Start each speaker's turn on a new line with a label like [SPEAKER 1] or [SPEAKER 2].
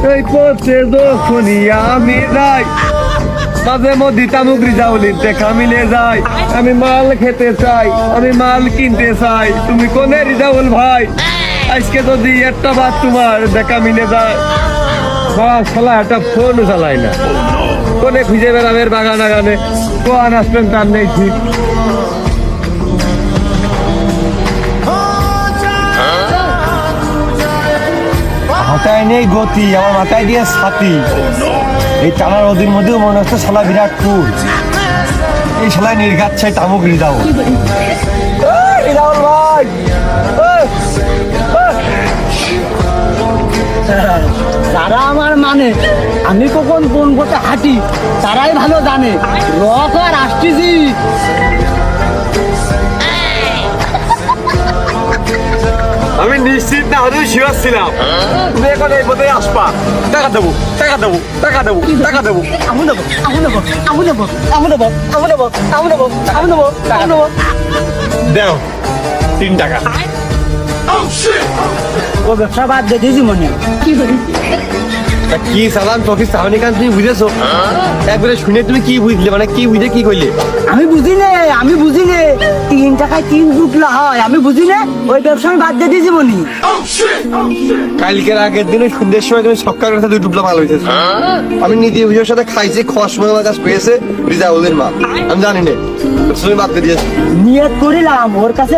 [SPEAKER 1] এই পথে যখনই আমি যাই মাঝে মধ্যে তামুকরি জাউলির দেখা মিলে যায়। আমি মাল খেতে চাই, আমি মাল কিনতে চাই, তুমি কোনে রিজাউল ভাই? আজকে যদি একটা বার তোমার দেখা মিলে যায়, শালা একটা ফোন চালাই না, কোনে খুঁজে বেড়াবের বাগান আগানে, কোন আসবেন তার নেই ঠিক। মাথায় নেই গতি, আমার মাথায় দিয়ে ছাতি। এই টানা নদীর মধ্যেও মনে হচ্ছে শালা বিরাট কুল। এই শালায় নির্গাচ্ছে তামুক রিজাউল। রিজাউল ভাই,
[SPEAKER 2] যারা আমার মানে আমি কখন কোন পথে হাঁটি তারাই ভালো জানে। রক আর আসতেছি।
[SPEAKER 1] আমি নিশ্চিত না হলেও শিওর ছিলাম তুমি এখন এই পথে আসবা। টাকা দেবো, টাকা দেবো, টাকা দেবো, টাকা দেবো।
[SPEAKER 2] আমি দেবো, আমি দেবো, আমি দেবো, আমি দেবো, আমি দেবো, আমি দেবো, আমি দেবো, আমি দেবো।
[SPEAKER 1] দেও 3 টাকা।
[SPEAKER 2] ও ব্যবসা বাদ দিয়ে দিয়েছি মনে। কি করি?
[SPEAKER 1] তা কি সালাম তোকে সামনে কান তুমি বুঝেছো? একবারে শুনে তুমি কি বুঝলে, মানে কি বুঝে কি করলে?
[SPEAKER 2] আমি বুঝি নে, আমি বুঝি নে। 3 টাকায় 3 রুপলা হয়, আমি বুঝি নে। ওই ব্যবসা আমি বাদ দিয়ে দিয়েছি মনি।
[SPEAKER 1] কালকের আগের দিনে সন্ধ্যের সময় তুমি সকাল কথা 2 টুকলা মাল হইতেছে। আমি নিজে বুঝের সাথে খাইছি, খাওয়ার সময় আমার কাছে পেয়েছে রিজাউলের মাল। আমি জানি না তুমি বাদ দিয়ে দিয়েছো।
[SPEAKER 2] নিয়ত করিলাম ওর কাছে